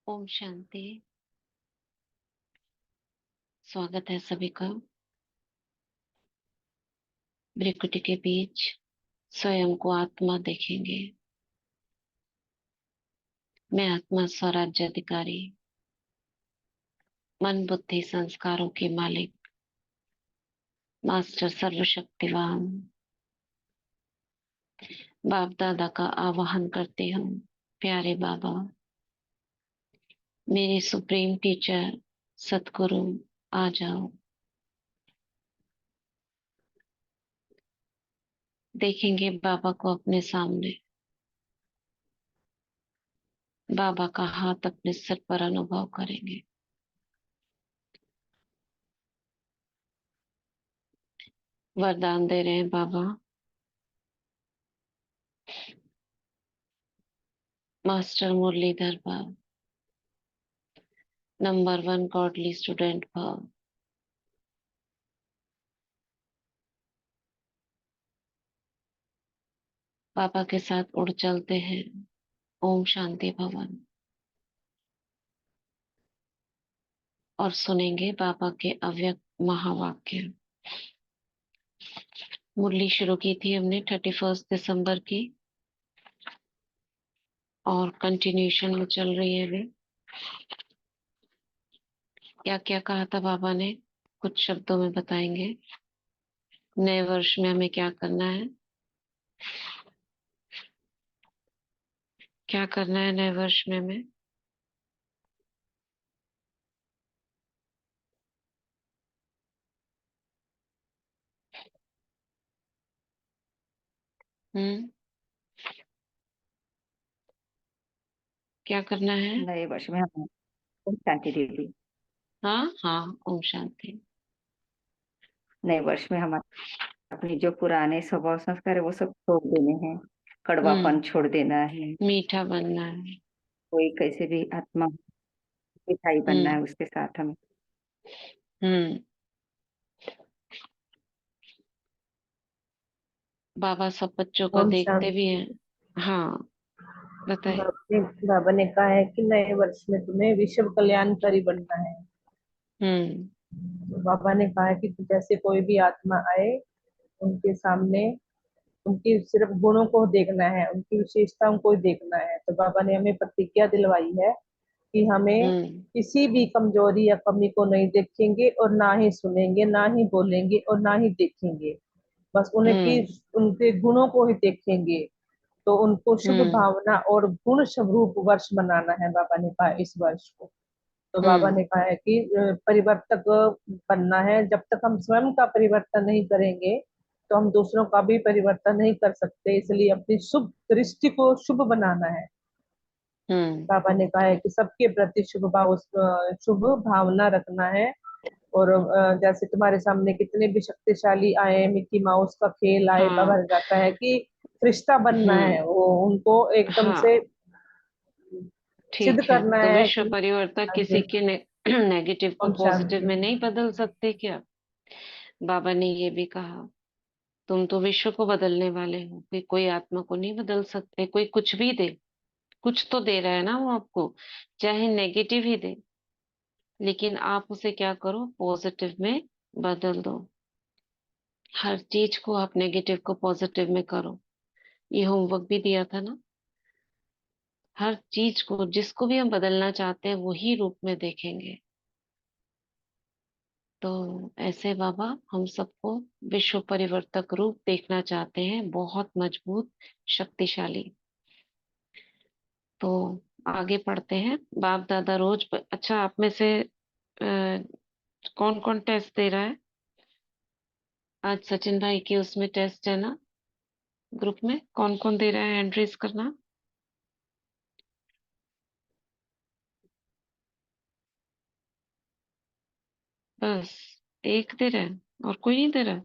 ओम शांति। स्वागत है सभी का। भ्रिकुटी के बीच स्वयं को आत्मा देखेंगे। मैं आत्मा स्वराज्य अधिकारी, मन बुद्धि संस्कारों के मालिक, मास्टर सर्वशक्तिवान बाप दादा का आवाहन करती हूँ। प्यारे बाबा, मेरे सुप्रीम टीचर सतगुरु, आ जाओ। देखेंगे बाबा को अपने सामने। बाबा का हाथ अपने सिर पर अनुभव करेंगे। वरदान दे रहे हैं बाबा। मास्टर मुरलीधर भव, नंबर 1 गॉडली स्टूडेंट भव। पापा के साथ उड़ चलते हैं। ओम शांति भवन। और सुनेंगे बाबा के अव्यक्त महावाक्य। मुरली शुरू की थी हमने 31 दिसंबर की, और कंटिन्यूशन में चल रही है अभी। क्या क्या कहा था बाबा ने, कुछ शब्दों में बताएंगे। नए वर्ष में हमें क्या करना है, क्या करना है नए वर्ष में हमें। हम्म, क्या करना है। नए वर्ष में हम शांति दीदी। हाँ हाँ, ओम शांति। नए वर्ष में हम अपनी जो पुराने स्वभाव संस्कार है वो सब छोड़ देने हैं। कड़वापन हम्म, छोड़ देना है। मीठा बनना है। कोई कैसे भी आत्मा मिठाई बनना है हम्म उसके साथ हमें। हम्म। बाबा सब बच्चों को ओम देखते भी शांति। हैं। हाँ, बताए। बाबा ने कहा है कि नए वर्ष में तुम्हें विश्व कल्याणकारी बनना है। हम्म तो बाबा ने कहा है कि जैसे कोई भी आत्मा आए, उनके सामने उनकी सिर्फ गुणों को देखना है, उनकी विशेषताओं को ही देखना है। तो बाबा ने हमें प्रतिज्ञा दिलवाई है कि हमें हम्म किसी भी कमजोरी या कमी को नहीं देखेंगे, और ना ही सुनेंगे, ना ही बोलेंगे, और ना ही देखेंगे। बस उनकी हम्म उनके गुणों को ही देखेंगे। तो उनको शुभ हम्म भावना और गुण स्वरूप वर्ष मनाना है बाबा ने कहा इस वर्ष को। तो बाबा हम्म ने कहा है कि परिवर्तक बनना है। जब तक हम स्वयं का परिवर्तन नहीं करेंगे तो हम दूसरों का भी परिवर्तन नहीं कर सकते। इसलिए अपनी शुभ दृष्टि को शुभ बनाना है। हम्म बाबा ने कहा है कि सबके प्रति शुभ भावना रखना है। और जैसे तुम्हारे सामने कितने भी शक्तिशाली आए, मिक्की माउस का खेल आए, हाँ। बाबा जाता है कि रिश्ता बनना है, हम्म, वो उनको एकदम से हाँ, सिद्ध ठीक है। करना तो है विश्व कि परिवर्तक हाँ किसी जी, के नेगेटिव को ओम पॉजिटिव शांति। में नहीं बदल सकते क्या। बाबा ने ये भी कहा, तुम तो विश्व को बदलने वाले हो, कि कोई आत्मा को नहीं बदल सकते। कोई कुछ भी दे, कुछ तो दे रहा है ना वो आपको, चाहे नेगेटिव ही दे, लेकिन आप उसे क्या करो, पॉजिटिव में बदल दो। हर चीज को आप नेगेटिव को पॉजिटिव में करो। ये होमवर्क भी दिया था ना। हर चीज को, जिसको भी हम बदलना चाहते हैं, वही रूप में देखेंगे। तो ऐसे बाबा हम सबको विश्व परिवर्तक रूप देखना चाहते हैं, बहुत मजबूत, शक्तिशाली। तो आगे पढ़ते हैं। बाप दादा रोज अच्छा, आप में से कौन कौन टेस्ट दे रहा है। आज सचिन भाई की उसमें टेस्ट है ना, ग्रुप में कौन कौन दे रहा है, हैंड रेज करना। बस एक दे रहा है, और कोई नहीं दे रहा।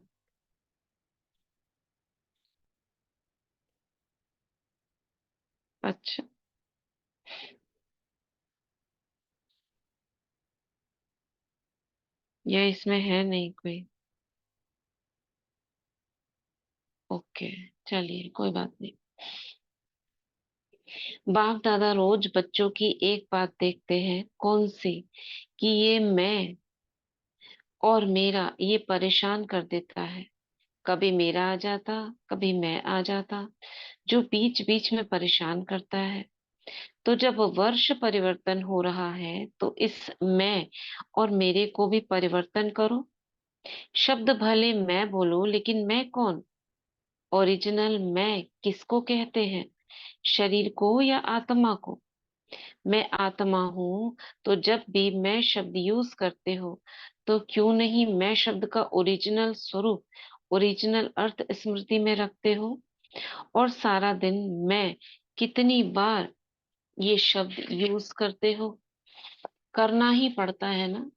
अच्छा, ये इसमें है नहीं कोई। ओके, चलिए कोई बात नहीं। बाप दादा रोज बच्चों की एक बात देखते हैं, कौन सी? कि ये मैं और मेरा ये परेशान कर देता है। कभी मेरा आ जाता, कभी मैं आ जाता, जो बीच बीच में परेशान करता है। तो जब वर्ष परिवर्तन हो रहा है तो इस मैं और मेरे को भी परिवर्तन करो। शब्द भले मैं बोलूं, लेकिन मैं कौन? ओरिजिनल मैं किसको कहते हैं? शरीर को या आत्मा को? मैं आत्मा हूँ। तो जब भी मैं शब्द यूज करते हो, तो क्यों नहीं मैं शब्द का ओरिजिनल स्वरूप, ओरिजिनल अर्थ स्मृति में रखते हो? और सारा दिन मैं कितनी बार ये शब्द यूज करते हो? करना ही पड़ता है ना।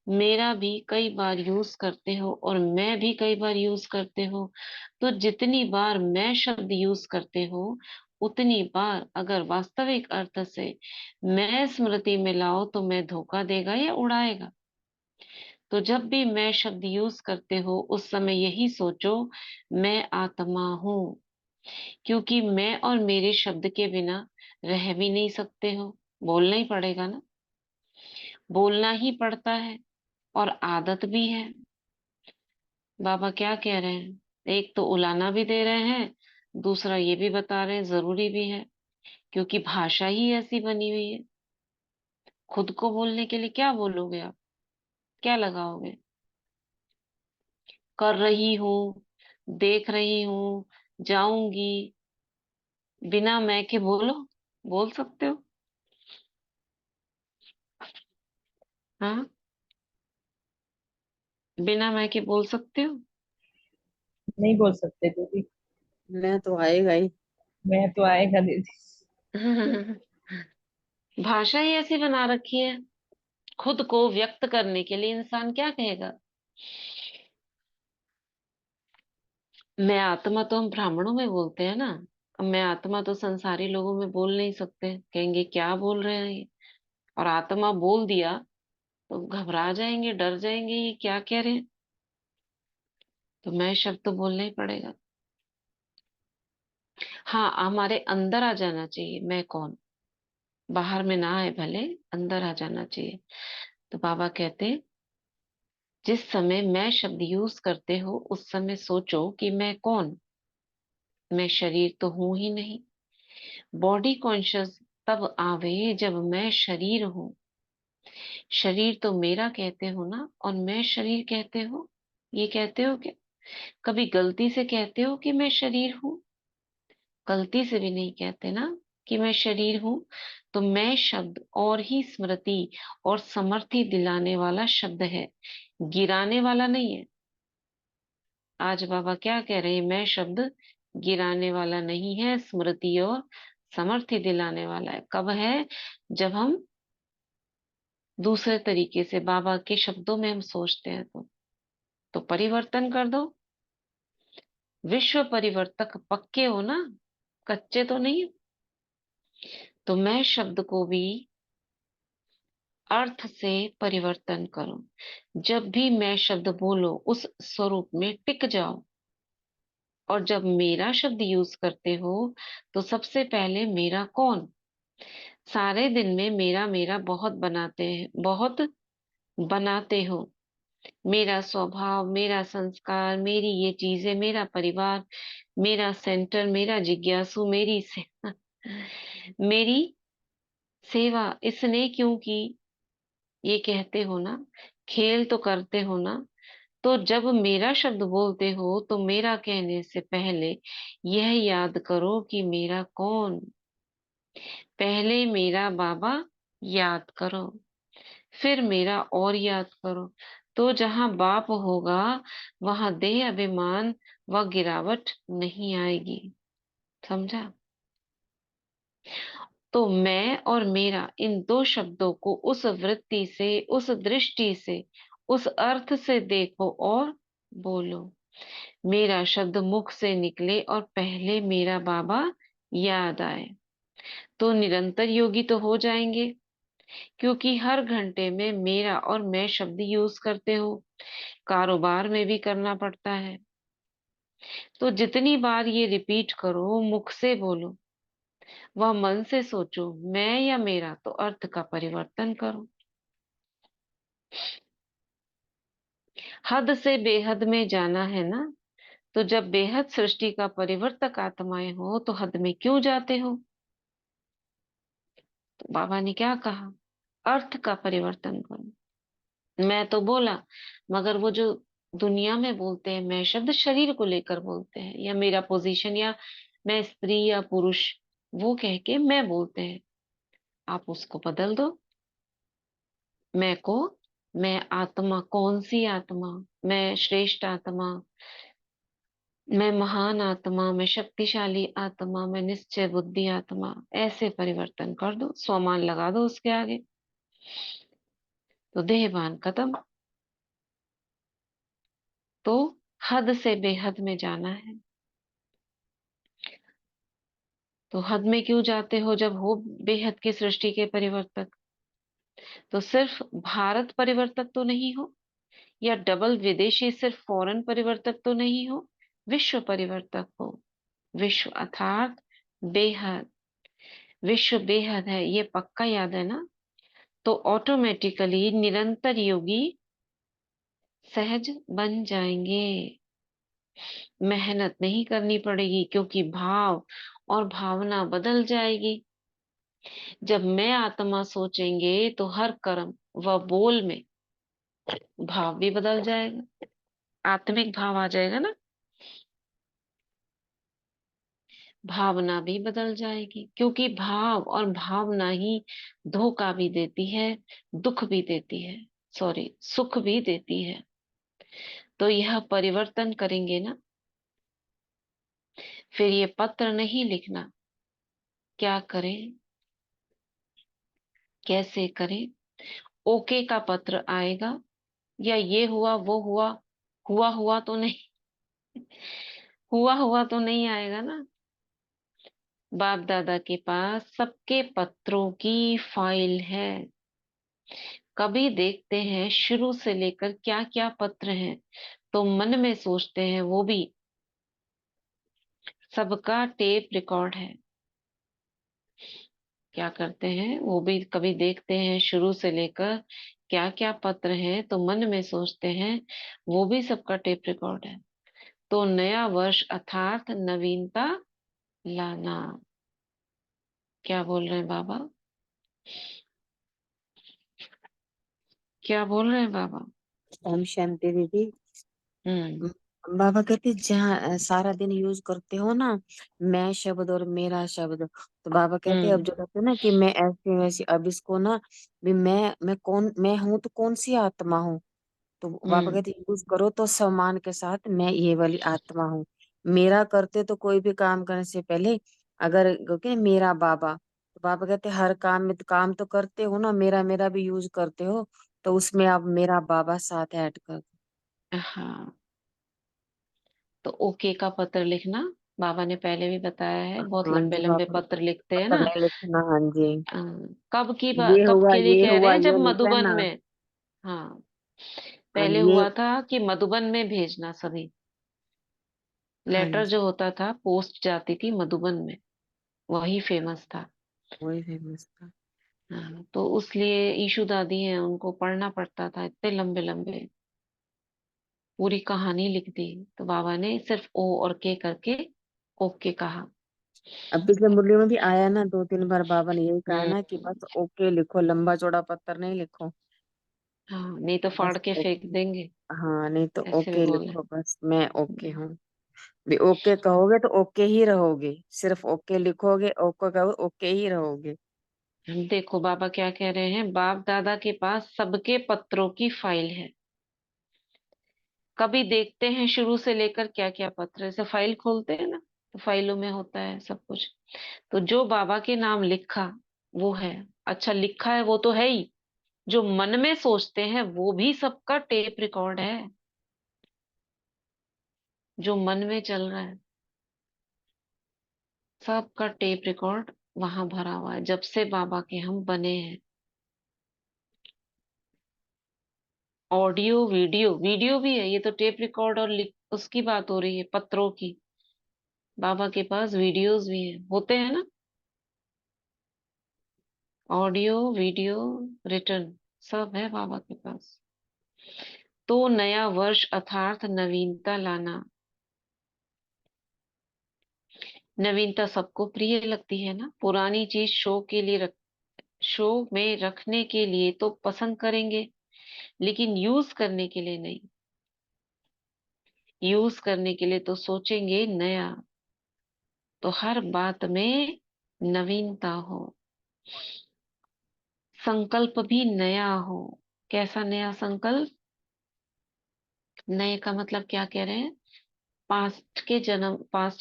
मेरा भी कई बार यूज करते हो और मैं भी कई बार यूज करते हो। तो जितनी बार मैं शब्द यूज करते हो, उतनी बार अगर वास्तविक अर्थ से मैं स्मृति में लाओ, तो मैं धोखा देगा या उड़ाएगा? तो जब भी मैं शब्द यूज करते हो, उस समय यही सोचो, मैं आत्मा हूँ। क्योंकि मैं और मेरे शब्द के बिना रह भी नहीं सकते हो। बोलना ही पड़ेगा ना, बोलना ही पड़ता है, और आदत भी है। बाबा क्या कह रहे हैं? एक तो उलाना भी दे रहे हैं, दूसरा ये भी बता रहे हैं जरूरी भी है, क्योंकि भाषा ही ऐसी बनी हुई है। खुद को बोलने के लिए क्या बोलोगे आप? क्या लगाओगे? कर रही हूँ, देख रही हूँ, जाऊंगी, बिना मैं के बोलो। बोल सकते हो? हाँ, बिना मैं के बोल सकते हो? नहीं बोल सकते दीदी। मैं तो आएगा ही। मैं तो आएगा दीदी। भाषा ही ऐसी बना रखी है। खुद को व्यक्त करने के लिए इंसान क्या कहेगा? मैं आत्मा तो हम ब्राह्मणों में बोलते हैं ना। अब मैं आत्मा तो संसारी लोगों में बोल नहीं सकते, कहेंगे क्या बोल रहे हैं ये। और आत्मा बोल दिया तो घबरा जाएंगे, डर जाएंगे, ये क्या कह रहे हैं। तो मैं शब्द तो बोलना ही पड़ेगा। हाँ, हमारे अंदर आ जाना चाहिए मैं कौन। बाहर में ना आए भले, अंदर आ जाना चाहिए। तो बाबा कहते हैं, जिस समय मैं शब्द यूज करते हो, उस समय सोचो कि मैं कौन। मैं शरीर तो हूं ही नहीं। बॉडी कॉन्शियस तब आवे जब मैं शरीर हूँ। शरीर तो मेरा कहते हो ना, और मैं शरीर कहते हो। ये कहते हो क्या? कभी गलती से कहते हो कि मैं शरीर हूँ? गलती से भी नहीं कहते ना कि मैं शरीर हूँ। तो मैं शब्द और ही स्मृति और समर्थी दिलाने वाला शब्द है, गिराने वाला नहीं है। आज बाबा क्या कह रहे हैं? मैं शब्द गिराने वाला नहीं है, स्मृति और समर्थी दिलाने वाला है। कब है? जब हम दूसरे तरीके से बाबा के शब्दों में हम सोचते हैं तो परिवर्तन कर दो। विश्व परिवर्तक पक्के हो ना, कच्चे तो नहीं। तो मैं शब्द को भी अर्थ से परिवर्तन करो। जब भी मैं शब्द बोलो, उस स्वरूप में टिक जाओ। और जब मेरा शब्द यूज करते हो, तो सबसे पहले मेरा कौन। सारे दिन में मेरा मेरा बहुत बनाते हैं, बहुत बनाते हो। मेरा स्वभाव, मेरा संस्कार, मेरी ये चीजें, मेरा परिवार, मेरा सेंटर, मेरा जिज्ञासु, मेरी सेवा इसने क्यों की, ये कहते हो ना। खेल तो करते हो ना। तो जब मेरा शब्द बोलते हो, तो मेरा कहने से पहले यह याद करो कि मेरा कौन। पहले मेरा बाबा याद करो, फिर मेरा और याद करो। तो जहां बाप होगा, वहां देह अभिमान व गिरावट नहीं आएगी। समझा? तो मैं और मेरा, इन दो शब्दों को उस वृत्ति से, उस दृष्टि से, उस अर्थ से देखो और बोलो। मेरा शब्द मुख से निकले और पहले मेरा बाबा याद आए, तो निरंतर योगी तो हो जाएंगे। क्योंकि हर घंटे में मेरा और मैं शब्द यूज करते हो। कारोबार में भी करना पड़ता है। तो जितनी बार ये रिपीट करो, मुख से बोलो, वह मन से सोचो, मैं या मेरा, तो अर्थ का परिवर्तन करो। हद से बेहद में जाना है ना, तो जब बेहद सृष्टि का परिवर्तक आत्माएं हो तो हद में क्यों जाते हो? तो बाबा ने क्या कहा? अर्थ का परिवर्तन करो। मैं तो बोला, मगर वो जो दुनिया में बोलते हैं मैं शब्द, शरीर को लेकर बोलते हैं, या मेरा पोजीशन, या मैं स्त्री या पुरुष, वो कह के मैं बोलते हैं। आप उसको बदल दो। मैं को, मैं आत्मा, कौन सी आत्मा? मैं श्रेष्ठ आत्मा, मैं महान आत्मा, मैं शक्तिशाली आत्मा, मैं निश्चय बुद्धि आत्मा, ऐसे परिवर्तन कर दो, स्वमान लगा दो उसके आगे, तो देहभान खत्म। तो हद से बेहद में जाना है। तो हद में क्यों जाते हो जब हो बेहद की सृष्टि के परिवर्तक? तो सिर्फ भारत परिवर्तक तो नहीं हो, या डबल विदेशी सिर्फ फॉरेन परिवर्तक तो नहीं हो, विश्व परिवर्तक हो। विश्व अर्थात बेहद। विश्व बेहद है, ये पक्का याद है ना? तो ऑटोमेटिकली निरंतर योगी सहज बन जाएंगे। मेहनत नहीं करनी पड़ेगी, क्योंकि भाव और भावना बदल जाएगी। जब मैं आत्मा सोचेंगे तो हर कर्म व बोल में भाव भी बदल जाएगा, आत्मिक भाव आ जाएगा ना, भावना भी बदल जाएगी। क्योंकि भाव और भावना ही धोखा भी देती है, दुख भी देती है, सॉरी, सुख भी देती है। तो यह परिवर्तन करेंगे ना, फिर ये पत्र नहीं लिखना। क्या करें, कैसे करें? ओके का पत्र आएगा, या ये हुआ वो हुआ, हुआ हुआ तो नहीं, हुआ हुआ तो नहीं आएगा ना। बाप दादा के पास सबके पत्रों की फाइल है। कभी देखते हैं शुरू से लेकर क्या क्या पत्र हैं, तो मन में सोचते हैं वो भी सबका टेप रिकॉर्ड है। क्या करते हैं वो भी कभी देखते हैं शुरू से लेकर क्या क्या पत्र हैं, तो मन में सोचते हैं वो भी सबका टेप रिकॉर्ड है। तो नया वर्ष अर्थात नवीनता लाना। क्या बोल रहे हैं बाबा? क्या बोल रहे हैं बाबा? ओम शांति दीदी। हम्म। बाबा कहते जहाँ सारा दिन यूज करते हो ना, मैं शब्द और मेरा शब्द, तो बाबा कहते अब हम्म। जो कहते हैं ना कि मैं ऐसी वैसी, अब इसको ना भी मैं कौन मैं हूँ, तो कौन सी आत्मा हूँ। तो बाबा हम्म। कहते यूज करो तो सम्मान के साथ, मैं ये वाली आत्मा हूँ। मेरा करते तो कोई भी काम करने से पहले अगर कहते मेरा बाबा, तो बाबा कहते हर काम में तो काम तो करते हो ना, मेरा मेरा भी यूज करते हो, तो उसमें आप मेरा बाबा साथ ऐड कर दो। हाँ, तो ओके का पत्र लिखना। बाबा ने पहले भी बताया है, बहुत हाँ लंबे जी लंबे बाबा, पत्र लिखते हैं पता ना। नहीं लिखना, हाँ जी। अ, कब की कब के लिए ये कह रहे हुआ हैं? जब ये लिखा मधुबन ना। में। हाँ, हाँ पहले ये, हुआ था कि मधुबन में भेजना सभी। हाँ लेटर जी, जो होता था, पोस्ट जाती थी मधुबन में, वही फेमस था। वही फेमस था। हाँ, तो उसलिए ईशु दादी हैं, उनको पढ़ना पड़ता था इतने लंबे लंबे, पूरी कहानी लिख दी। तो बाबा ने सिर्फ ओ और के करके ओके कहा। अब पिछले मुरली में भी आया ना, 2-3 बार बाबा ने यही कहा हम्म। ना कि बस ओके लिखो, लंबा चौड़ा पत्र नहीं लिखो। हाँ, नहीं तो फाड़ बस के फेंक ओके। देंगे। हाँ नहीं तो ऐसे भी ओके बोले। लिखो, बस मैं ओके हूँ। भी ओके कहोगे तो ओके ही रहोगे, सिर्फ ओके लिखोगे, ओके कहो ओके ही रहोगे। हम देखो बाबा क्या कह रहे हैं, बाप दादा के पास सबके पत्रों की फाइल है। कभी देखते हैं शुरू से लेकर क्या क्या पत्र, ऐसे फाइल खोलते हैं ना, तो फाइलों में होता है सब कुछ। तो जो बाबा के नाम लिखा वो है। अच्छा, लिखा है वो तो है ही, जो मन में सोचते हैं वो भी सबका टेप रिकॉर्ड है। जो मन में चल रहा है सबका टेप रिकॉर्ड वहां भरा हुआ है, जब से बाबा के हम बने हैं। ऑडियो वीडियो, वीडियो भी है, ये तो टेप रिकॉर्ड और उसकी बात हो रही है, पत्रों की। बाबा के पास वीडियोस भी हैं, होते हैं ना। ऑडियो, वीडियो, रिटर्न सब है बाबा के पास। तो नया वर्ष अर्थात नवीनता लाना। नवीनता सबको प्रिय लगती है ना। पुरानी चीज शो में रखने के लिए तो पसंद करेंगे, लेकिन यूज करने के लिए नहीं। यूज करने के लिए तो सोचेंगे नया। तो हर बात में नवीनता हो, संकल्प भी नया हो। कैसा नया संकल्प? नए का मतलब क्या कह रहे हैं? पास्ट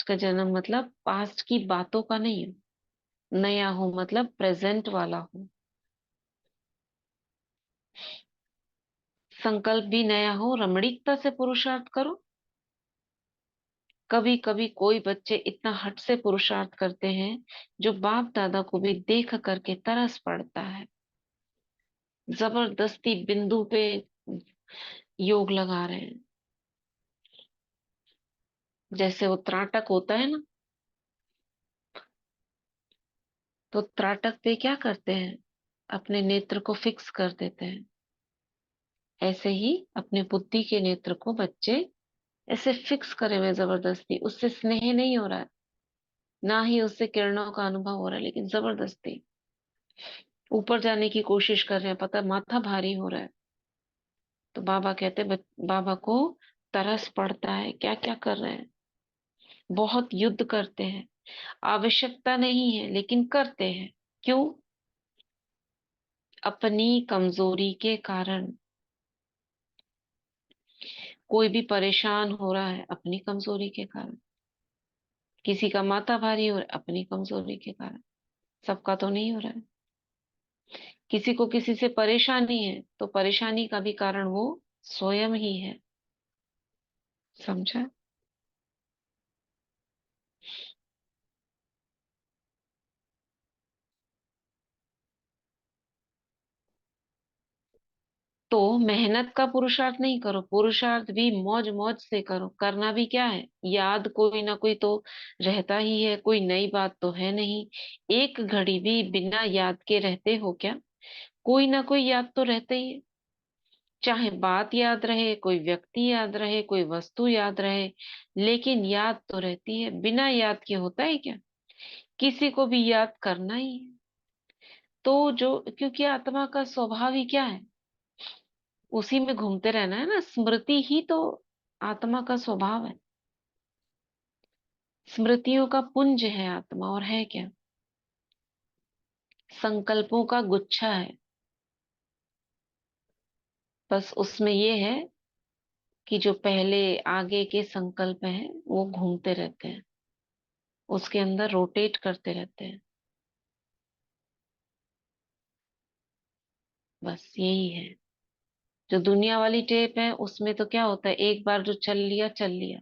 का जन्म मतलब पास्ट की बातों का नहीं हो। नया हो मतलब प्रेजेंट वाला हो। संकल्प भी नया हो, रमणीकता से पुरुषार्थ करो। कभी कभी कोई बच्चे इतना हट से पुरुषार्थ करते हैं जो बाप दादा को भी देख करके तरस पड़ता है। जबरदस्ती बिंदु पे योग लगा रहे हैं। जैसे वो त्राटक होता है ना, तो त्राटक पे क्या करते हैं? अपने नेत्र को फिक्स कर देते हैं। ऐसे ही अपने बुद्धि के नेत्र को बच्चे ऐसे फिक्स करे हुए जबरदस्ती, उससे स्नेह नहीं हो रहा है, ना ही उससे किरणों का अनुभव हो रहा है, लेकिन जबरदस्ती ऊपर जाने की कोशिश कर रहे हैं। पता है, माथा भारी हो रहा है। तो बाबा कहते हैं बाबा को तरस पड़ता है, क्या क्या कर रहे हैं। बहुत युद्ध करते हैं, आवश्यकता नहीं है लेकिन करते हैं। क्यों? अपनी कमजोरी के कारण। कोई भी परेशान हो रहा है अपनी कमजोरी के कारण, किसी का माथा भारी हो रहा है अपनी कमजोरी के कारण। सबका तो नहीं हो रहा है। किसी को किसी से परेशानी है तो परेशानी का भी कारण वो स्वयं ही है। समझा? तो मेहनत का पुरुषार्थ नहीं करो, पुरुषार्थ भी मौज मौज से करो। करना भी क्या है? याद कोई ना कोई तो रहता ही है, कोई नई बात तो है नहीं। एक घड़ी भी बिना याद के रहते हो क्या? कोई ना कोई याद तो रहता ही है। चाहे बात याद रहे, कोई व्यक्ति याद रहे, कोई वस्तु याद रहे, लेकिन याद तो रहती है। बिना याद के होता है क्या? किसी को भी याद करना ही है। तो जो, क्योंकि आत्मा का स्वभाव ही क्या है? उसी में घूमते रहना है ना। स्मृति ही तो आत्मा का स्वभाव है। स्मृतियों का पुंज है आत्मा, और है क्या? संकल्पों का गुच्छा है। बस उसमें ये है कि जो पहले आगे के संकल्प हैं वो घूमते रहते हैं, उसके अंदर रोटेट करते रहते हैं। बस यही है। जो दुनिया वाली टेप है उसमें तो क्या होता है, एक बार जो चल लिया चल लिया,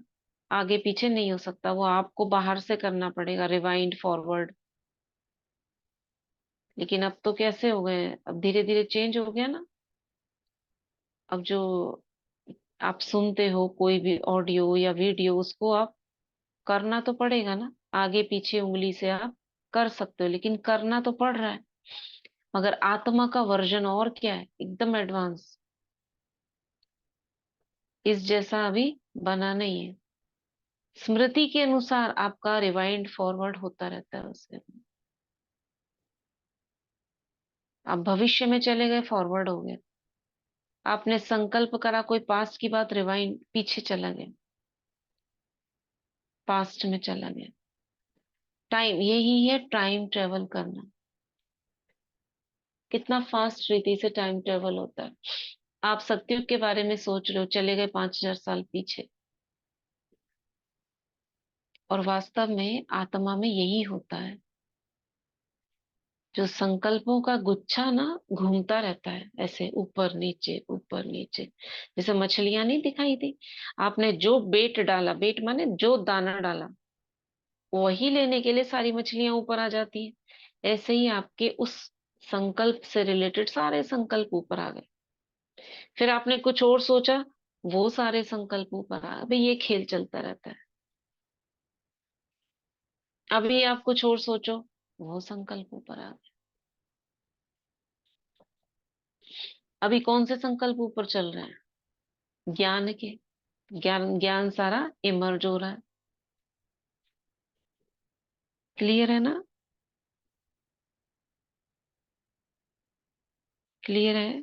आगे पीछे नहीं हो सकता। वो आपको बाहर से करना पड़ेगा, रिवाइंड फॉरवर्ड। लेकिन अब तो कैसे हो गए हैं, अब धीरे धीरे चेंज हो गया ना। अब जो आप सुनते हो कोई भी ऑडियो या वीडियो, उसको आप करना तो पड़ेगा ना। आगे पीछे उंगली से आप कर सकते हो, लेकिन करना तो पड़ रहा है। मगर आत्मा का वर्जन और क्या है, एकदम एडवांस, इस जैसा अभी बना नहीं है। स्मृति के अनुसार आपका रिवाइंड फॉरवर्ड होता रहता है उसके। आप भविष्य में चले गए, फॉरवर्ड हो गए। आपने संकल्प करा कोई पास्ट की बात, रिवाइंड पीछे चला गया, पास्ट में चला गया। टाइम यही है, टाइम ट्रेवल करना। कितना फास्ट रीति से टाइम ट्रेवल होता है। आप सत्युग के बारे में सोच रहे हो, चले गए 5,000 साल पीछे। और वास्तव में आत्मा में यही होता है। जो संकल्पों का गुच्छा ना घूमता रहता है ऐसे, ऊपर नीचे ऊपर नीचे। जैसे मछलियां नहीं दिखाई दी, आपने जो बेट डाला, बेट माने जो दाना डाला, वही लेने के लिए सारी मछलियां ऊपर आ जाती है। ऐसे ही आपके उस संकल्प से रिलेटेड सारे संकल्प ऊपर आ गए। फिर आपने कुछ और सोचा, वो सारे संकल्प ऊपर आ गए। अभी ये खेल चलता रहता है। अभी आप कुछ और सोचो, वो संकल्प ऊपर आ गए। अभी कौन से संकल्प ऊपर चल रहे हैं? ज्ञान के। ज्ञान ज्ञान सारा इमर्ज हो रहा है। क्लियर है ना? क्लियर है?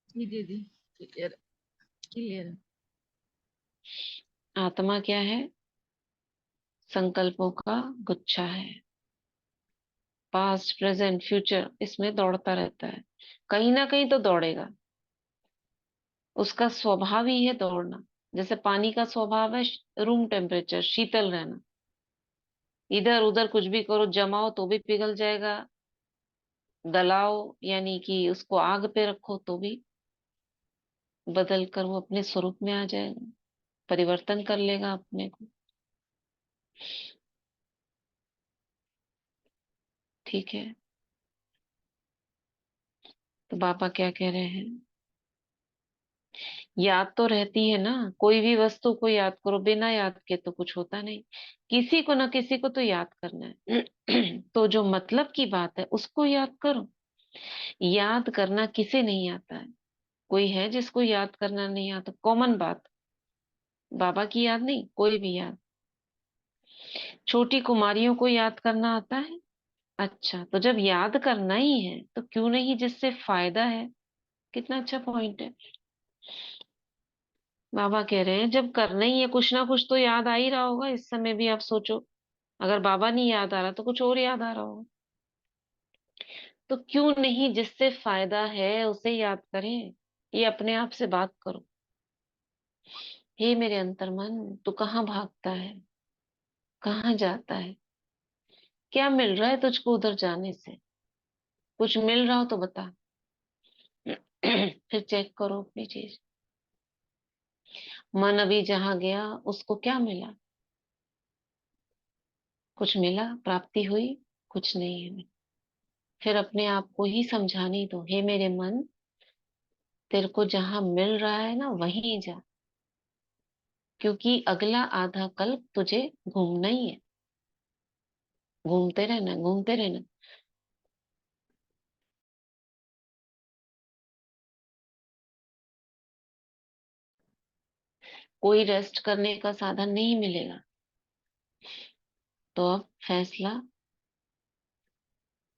जी दीदी, क्लियर क्लियर। आत्मा क्या है? संकल्पों का गुच्छा है। पास्ट, प्रेजेंट, फ्यूचर, इसमें दौड़ता रहता है। कहीं ना कहीं तो दौड़ेगा। उसका स्वभाव ही है दौड़ना। जैसे पानी का स्वभाव है रूम टेम्परेचर, शीतल रहना। इधर उधर कुछ भी करो, जमाओ तो भी पिघल जाएगा। गलाओ यानी कि उसको आग पे रखो तो भी बदल कर वो अपने स्वरूप में आ जाएगा, परिवर्तन कर लेगा अपने को। ठीक है। तो बाबा क्या कह रहे हैं? याद तो रहती है ना, कोई भी वस्तु को याद करो, बिना याद के तो कुछ होता नहीं। किसी को ना किसी को तो याद करना है। तो जो मतलब की बात है उसको याद करो। याद करना किसे नहीं आता है? कोई है जिसको याद करना नहीं आता? कॉमन बात। बाबा की याद नहीं, कोई भी याद। छोटी कुमारियों को याद करना आता है? अच्छा, तो जब याद करना ही है तो क्यों नहीं जिससे फायदा है। कितना अच्छा पॉइंट है। बाबा कह रहे हैं जब करना ही है कुछ ना कुछ तो याद आ ही रहा होगा। इस समय भी आप सोचो, अगर बाबा नहीं याद आ रहा तो कुछ और याद आ रहा होगा। तो क्यों नहीं जिससे फायदा है उसे याद करें। ये अपने आप से बात करो। हे मेरे अंतर्मन, तू कहाँ भागता है, कहाँ जाता है? क्या मिल रहा है तुझको उधर जाने से? कुछ मिल रहा हो तो बता। फिर चेक करो अपनी चीज। मन अभी जहां गया उसको क्या मिला? कुछ मिला, प्राप्ति हुई? कुछ नहीं है। फिर अपने आप को ही समझाने दो, हे मेरे मन, तेरे को जहां मिल रहा है ना वहीं जा। क्योंकि अगला आधा कल्प तुझे घूमना ही है। घूमते रहना, घूमते रहना। कोई रेस्ट करने का साधन नहीं मिलेगा। तो अब फैसला,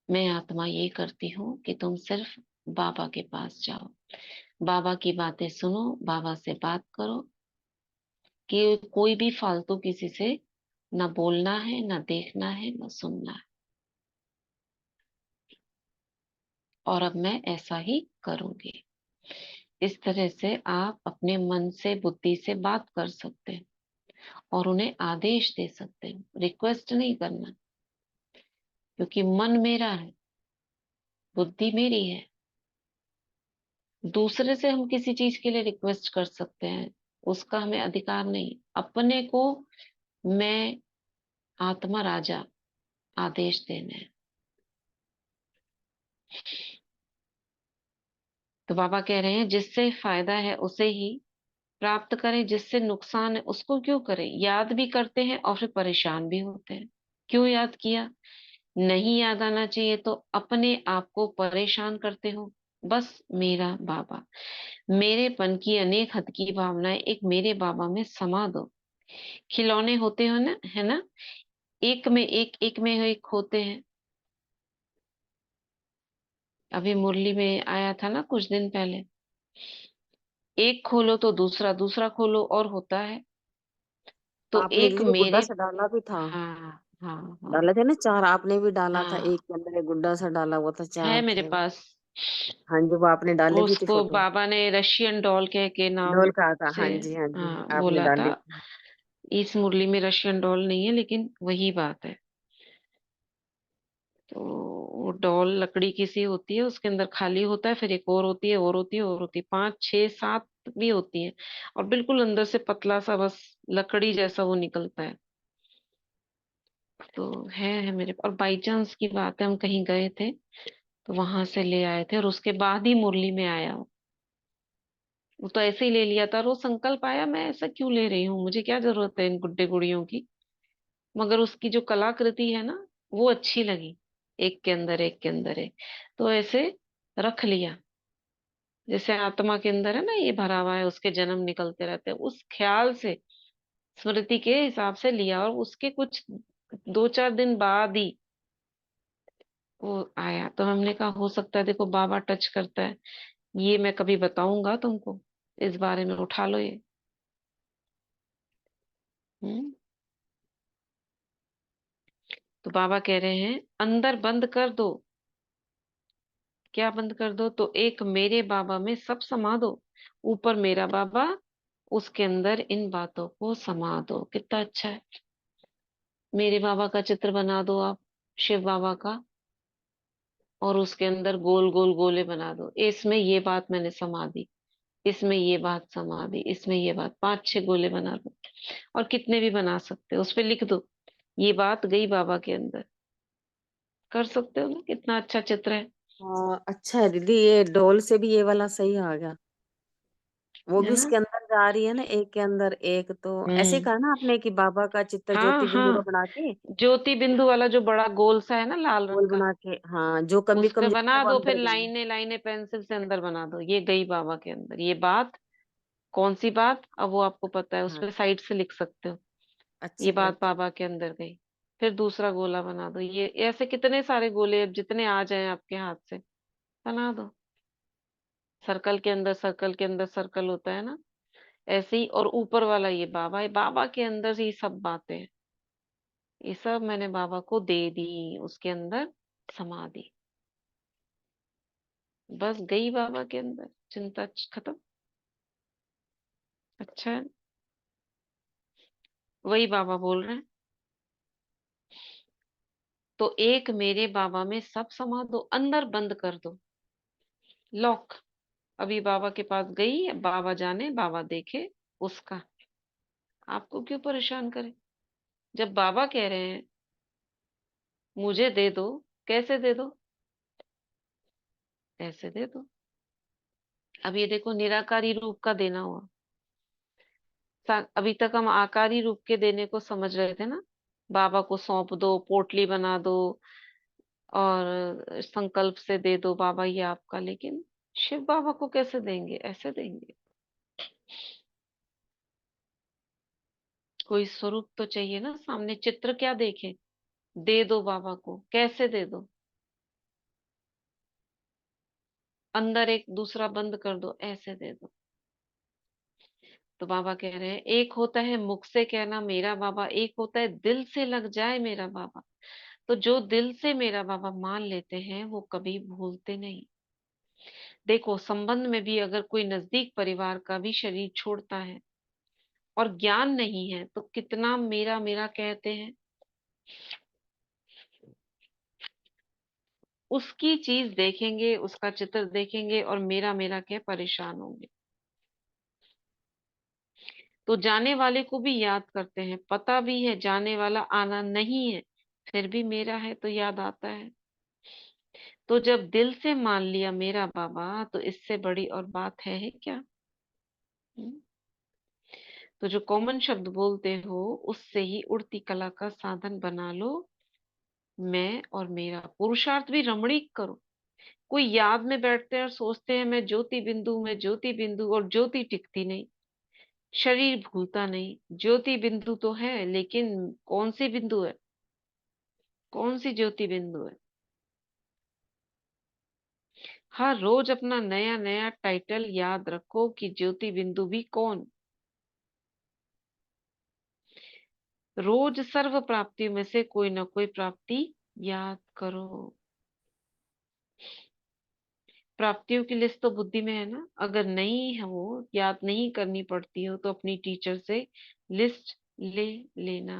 मैं आत्मा ये करती हूँ कि तुम सिर्फ बाबा के पास जाओ, बाबा की बातें सुनो, बाबा से बात करो। कि कोई भी फालतू किसी से ना बोलना है, ना देखना है, ना सुनना है। और अब मैं ऐसा ही करूंगी। इस तरह से आप अपने मन से, बुद्धि से बात कर सकते हैं और उन्हें आदेश दे सकते हैं। रिक्वेस्ट नहीं करना, क्योंकि मन मेरा है, बुद्धि मेरी है। दूसरे से हम किसी चीज के लिए रिक्वेस्ट कर सकते हैं, उसका हमें अधिकार नहीं। अपने को मैं आत्मा राजा आदेश देना है। तो बाबा कह रहे हैं जिससे फायदा है उसे ही प्राप्त करें, जिससे नुकसान है उसको क्यों करें। याद भी करते हैं और फिर परेशान भी होते हैं। क्यों याद किया? नहीं याद आना चाहिए तो अपने आप को परेशान करते हो। बस मेरा बाबा, मेरेपन की अनेक हद की भावनाएं एक मेरे बाबा में समा दो। खिलौने होते हो ना, है ना, एक में एक, एक में एक होते हैं। अभी मुरली में आया था ना कुछ दिन पहले, एक खोलो तो दूसरा, दूसरा खोलो और होता है। तो आपने एक दीदी गुड्डा मेरे, सा डाला भी था। हाँ हाँ हाँ डाले थे ना चार, आपने भी डाला था, हाँ, एक के अंदर एक गुड्डा सा डाला हुआ था, है चार मेरे थे। पास। हाँ जी, वो आपने डाली भी थी उसको फोटो। बाबा ने रशियन डॉल कह के नाम डोल का था, से, हाँ जी हाँ जी, हाँ, आपने बोला था। डाली थी। इस मुरली में रशियन डॉल नहीं है लेकिन वही बात है। तो वो डॉल लकड़ी की सी होती है, उसके अंदर खाली होता है, फिर एक और होती है, और होती है, और होती है, पांच छह सात भी होती है। और बिल्कुल अंदर से पतला सा बस लकड़ी जैसा वो निकलता है। तो है मेरे और बाई चांस की बात है, हम कहीं गए थे तो वहां से ले आए थे और उसके बाद ही मुरली में आया वो। वो तो ऐसे ही ले लिया था और वो संकल्प आया, मैं ऐसा क्यों ले रही हूँ, मुझे क्या जरूरत है इन गुड्डे गुड़ियों की। मगर उसकी जो कलाकृति है ना, वो अच्छी लगी। एक के अंदर एक के अंदर है, तो ऐसे रख लिया। जैसे आत्मा के अंदर है ना ये भरा हुआ है, उसके जन्म निकलते रहते हैं, उस ख्याल से, स्मृति के हिसाब से लिया, और उसके कुछ 2-4 दिन बाद ही वो आया। तो हमने कहा हो सकता है, देखो बाबा टच करता है, ये मैं कभी बताऊंगा तुमको, इस बारे में उठा लो ये। हम्म। तो बाबा कह रहे हैं अंदर बंद कर दो। क्या बंद कर दो? तो एक मेरे बाबा में सब समा दो, ऊपर मेरा बाबा, उसके अंदर इन बातों को समा दो। कितना अच्छा है। मेरे बाबा का चित्र बना दो आप, शिव बाबा का, और उसके अंदर गोल गोल गोले बना दो, इसमें ये बात मैंने समा दी, इसमें ये बात समा दी, इसमें ये बात, 5-6 गोले बना दो, और कितने भी बना सकते हो, उस पे लिख दो ये बात गई बाबा के अंदर। कर सकते हो ना, कितना अच्छा चित्र है। हाँ अच्छा है दीदी, ये डोल से भी ये वाला सही आ गया। वो है भी ना? उसके अंदर जा रही है ना, एक के अंदर एक, तो ऐसे हम्म। कहा ना आपने कि बाबा का चित्र हाँ ज्योति बिंदु का हाँ, बना के, ज्योति बिंदु वाला जो बड़ा गोल सा है ना लाल रंग गोल का, बना के, हाँ जो कभी उस पे कभी जाता है बना वो दो, अंदर फिर गई। लाइनें लाइनें पेंसिल से अंदर बना दो, ये गई बाबा के अंदर ये बात। कौन सी बात, अब वो आपको पता है, उस हाँ पे साइड से लिख सकते हो ये अच्छा बात अच्छा। बाबा के अंदर गई। फिर दूसरा गोला बना दो, ये ऐसे कितने सारे गोले, अब जितने आ जाए आपके हाथ से बना दो। सर्कल के अंदर सर्कल के अंदर सर्कल होता है ना, ऐसे ही। और ऊपर वाला ये बाबा है, बाबा के अंदर से ये सब बातें हैं, ये सब मैंने बाबा को दे दी, उसके अंदर समा दी, बस गई बाबा के अंदर, चिंता खत्म। अच्छा है, वही बाबा बोल रहे हैं। तो एक मेरे बाबा में सब समा दो, अंदर बंद कर दो, लॉक। अभी बाबा के पास गई, बाबा जाने, बाबा देखे उसका, आपको क्यों परेशान करे? जब बाबा कह रहे हैं मुझे दे दो, कैसे दे दो? ऐसे दे दो। अब ये देखो, निराकारी रूप का देना हुआ। अभी तक हम आकारी रूप के देने को समझ रहे थे ना, बाबा को सौंप दो, पोटली बना दो, और संकल्प से दे दो बाबा ये आपका। लेकिन शिव बाबा को कैसे देंगे? ऐसे देंगे। कोई स्वरूप तो चाहिए ना सामने, चित्र क्या देखे? दे दो बाबा को, कैसे दे दो? अंदर एक दूसरा बंद कर दो, ऐसे दे दो। तो बाबा कह रहे हैं एक होता है मुख से कहना मेरा बाबा, एक होता है दिल से लग जाए मेरा बाबा। तो जो दिल से मेरा बाबा मान लेते हैं वो कभी भूलते नहीं। देखो, संबंध में भी अगर कोई नजदीक परिवार का भी शरीर छोड़ता है और ज्ञान नहीं है, तो कितना मेरा मेरा कहते हैं, उसकी चीज देखेंगे, उसका चित्र देखेंगे, और मेरा मेरा कह परेशान होंगे। तो जाने वाले को भी याद करते हैं, पता भी है जाने वाला आना नहीं है, फिर भी मेरा है तो याद आता है। तो जब दिल से मान लिया मेरा बाबा, तो इससे बड़ी और बात है क्या? हम्म? तो जो कॉमन शब्द बोलते हो, उससे ही उड़ती कला का साधन बना लो, मैं और मेरा। पुरुषार्थ भी रमणीक करो। कोई याद में बैठते हैं और सोचते हैं मैं ज्योति बिंदु, मैं ज्योति बिंदु, और ज्योति टिकती नहीं, शरीर भूलता नहीं। ज्योति बिंदु तो है, लेकिन कौन सी बिंदु है? कौन सी ज्योति बिंदु है? हर रोज अपना नया नया टाइटल याद रखो कि ज्योति बिंदु भी कौन। रोज सर्व प्राप्ति में से कोई ना कोई प्राप्ति याद करो। प्राप्तियों की लिस्ट तो बुद्धि में है ना, अगर नहीं है, वो याद नहीं करनी पड़ती हो, तो अपनी टीचर से लिस्ट ले लेना।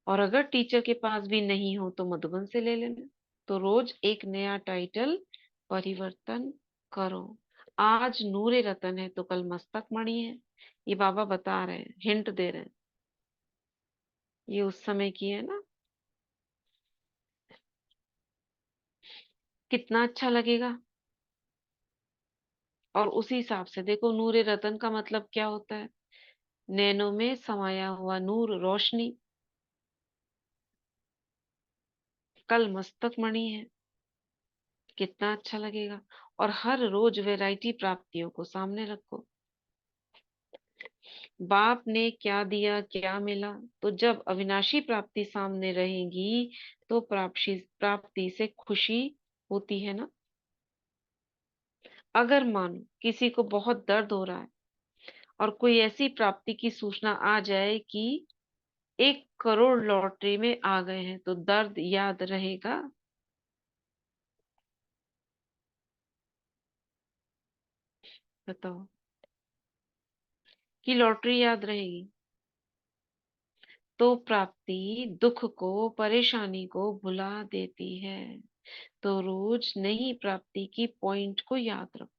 और अगर टीचर के पास भी नहीं हो तो मधुबन से ले लेना। तो रोज एक नया टाइटल परिवर्तन करो। आज नूरे रतन है तो कल मस्तक मणि है, ये बाबा बता रहे हैं, हिंट दे रहे हैं। ये उस समय की है ना, कितना अच्छा लगेगा। और उसी हिसाब से देखो, नूरे रतन का मतलब क्या होता है? नैनों में समाया हुआ नूर, रोशनी। कल मस्तक मणि है, कितना अच्छा लगेगा। और हर रोज वैरायटी प्राप्तियों को सामने रखो। बाप ने क्या दिया, क्या मिला, तो जब अविनाशी प्राप्ति सामने रहेगी तो प्राप्ति से खुशी होती है ना। अगर मानो किसी को बहुत दर्द हो रहा है और कोई ऐसी प्राप्ति की सूचना आ जाए कि 1 करोड़ लॉटरी में आ गए हैं, तो दर्द याद रहेगा? बताओ, कि लॉटरी याद रहेगी? तो प्राप्ति दुख को, परेशानी को भुला देती है। तो रोज नई प्राप्ति की पॉइंट को याद रखो।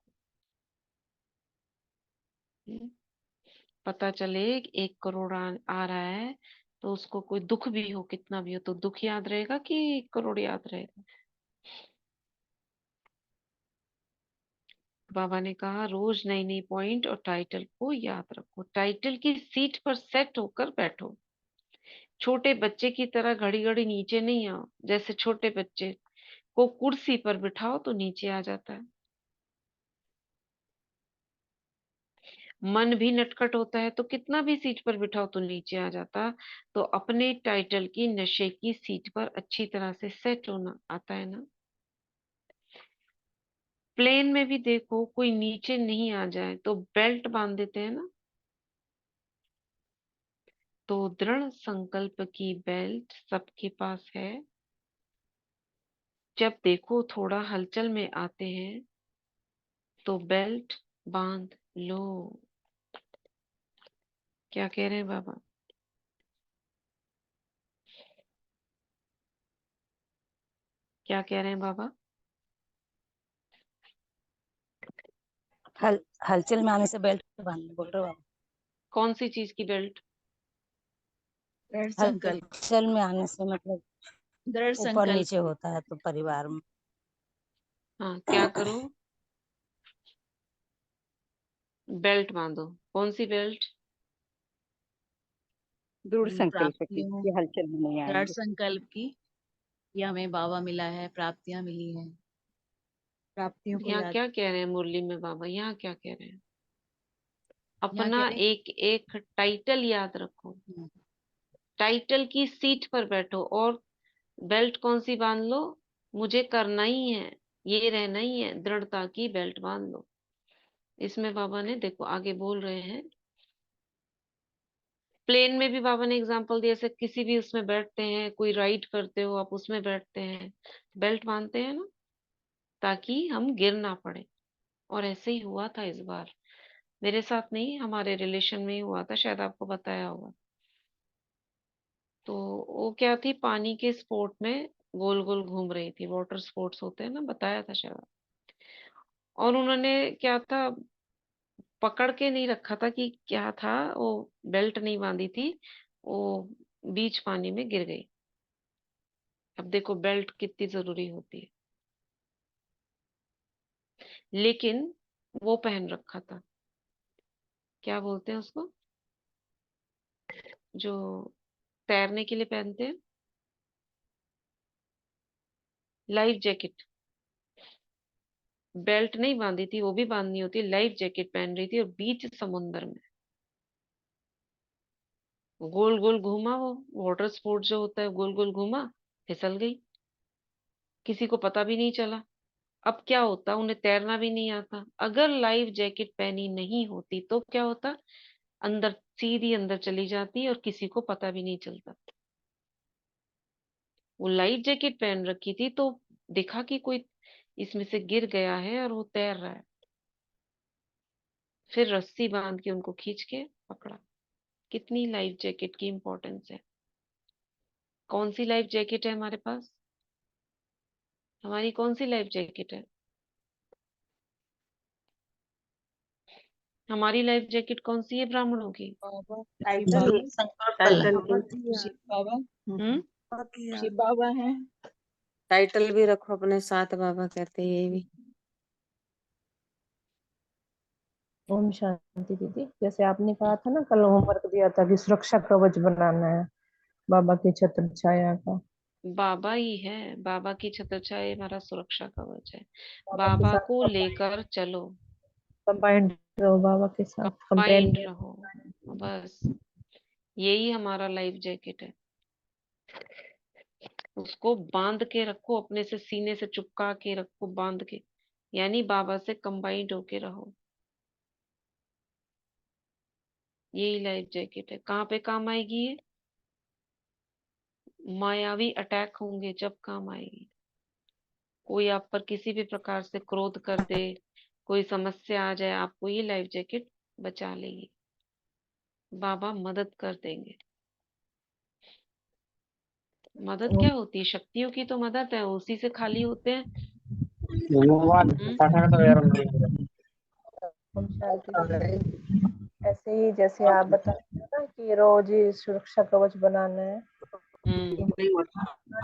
पता चले 1 करोड़ आ रहा है, तो उसको कोई दुख भी हो, कितना भी हो, तो दुख याद रहेगा कि 1 करोड़ याद रहेगा? बाबा ने कहा रोज नई नई पॉइंट और टाइटल को याद रखो। टाइटल की सीट पर सेट होकर बैठो। छोटे बच्चे की तरह घड़ी घड़ी नीचे नहीं आओ। जैसे छोटे बच्चे को कुर्सी पर बिठाओ तो नीचे आ जाता है। मन भी नटखट होता है, तो कितना भी सीट पर बिठाओ तो नीचे आ जाता। तो अपने टाइटल की नशे की सीट पर अच्छी तरह से सेट होना आता है ना। प्लेन में भी देखो, कोई नीचे नहीं आ जाए तो बेल्ट बांध देते हैं ना। तो दृढ़ संकल्प की बेल्ट सबके पास है। जब देखो थोड़ा हलचल में आते हैं तो बेल्ट बांध लो। क्या कह रहे हैं बाबा? क्या कह रहे हैं बाबा? हल हलचल में आने से बेल्ट बांधने बोल रहे हो आप? कौन सी चीज की बेल्ट? दृढ़ संकल्प। हलचल में आने से मतलब दृढ़ ऊपर संकल्प नीचे की। होता है तो परिवार में हाँ, क्या करो? बेल्ट बांधो। कौन सी बेल्ट? दृढ़ संकल्प की प्राप्तियों, कि हलचल में नहीं दृढ़ आएंगे। संकल्प की कि हमें बाबा मिला है, प्राप्तियां मिली हैं, प्राप्तियों को यहाँ याद। क्या कह रहे हैं मुरली में बाबा? यहाँ क्या कह रहे हैं? यहाँ अपना कह रहे एक एक टाइटल याद रखो। हैं, टाइटल की सीट पर बैठो और बेल्ट कौन सी बांध लो? मुझे करना ही है, ये रहना ही है, दृढ़ता की बेल्ट बांध लो। इसमें बाबा ने देखो आगे बोल रहे हैं। प्लेन में भी बाबा ने एग्जांपल दिया, जैसे किसी भी उसमें बैठते हैं, कोई राइड करते हो आप, उसमें बैठते हैं, बेल्ट बांधते हैं ना, ताकि हम गिर ना पड़े। और ऐसे ही हुआ था इस बार। मेरे साथ नहीं, हमारे रिलेशन में ही हुआ था, शायद आपको बताया होगा। तो वो क्या थी, पानी के स्पोर्ट में गोल गोल घूम रही थी। वाटर स्पोर्ट्स होते हैं ना, बताया था शायद। और उन्होंने क्या था, पकड़ के नहीं रखा था कि क्या था, वो बेल्ट नहीं बांधी थी, वो बीच पानी में गिर गई। अब देखो बेल्ट कितनी जरूरी होती है। लेकिन वो पहन रखा था, क्या बोलते हैं उसको, जो तैरने के लिए पहनते हैं, लाइफ जैकेट। बेल्ट नहीं बांधी थी, वो भी बांधनी होती है, लाइफ जैकेट पहन रही थी और बीच समुंदर में गोल गोल घूमा। वो वाटर स्पोर्ट जो होता है, गोल गोल घूमा, फिसल गई, किसी को पता भी नहीं चला। अब क्या होता, उन्हें तैरना भी नहीं आता। अगर लाइफ जैकेट पहनी नहीं होती तो क्या होता, अंदर, सीधी अंदर चली जाती और किसी को पता भी नहीं चलता। वो लाइफ जैकेट पहन रखी थी तो देखा कि कोई इसमें से गिर गया है और वो तैर रहा है। फिर रस्सी बांध के उनको खींच के पकड़ा। कितनी लाइफ जैकेट की इंपॉर्टेंस है। कौन सी लाइफ जैकेट है हमारे पास? हमारी कौन सी लाइफ जैकेट है? हमारी लाइफ जैकेट कौन सी है ब्राह्मणों की? बाबा, शिव टाइटल बाबा, संकल्प टाइटल बाबा की। की, शिव बाबा, हम्म। शिव बाबा है। टाइटल भी रखो अपने साथ, बाबा कहते हैं ये भी। ओम शांति दीदी। जैसे आपने कहा था ना, कल होमवर्क दिया था कि सुरक्षा कवच बनाना है बाबा की छत्र छाया का। बाबा ही है, बाबा की छत्रछाया हमारा सुरक्षा कवच है। बाबा के बाबा साथ को लेकर चलो, कंबाइंड रहो, बाबा के साथ कंबाइंड कंपेनियन। रहो, बस यही हमारा लाइफ जैकेट है। उसको बांध के रखो, अपने से सीने से चिपका के रखो, बांध के, यानी बाबा से कंबाइंड होके रहो। यही लाइफ जैकेट है। कहाँ पे काम आएगी ये? मायावी अटैक होंगे जब काम आएगी। कोई आप पर किसी भी प्रकार से क्रोध कर दे, कोई समस्या आ जाए, आपको ये लाइफ जैकेट बचा लेगी। बाबा मदद कर देंगे। मदद क्या होती है? शक्तियों की तो मदद है, उसी से खाली होते हैं। हम्म। हम शांति ऐसे ही जैसे आप बता रहे हैं ना कि रोज ही सुरक्षा कवच बनाना है। हम्म।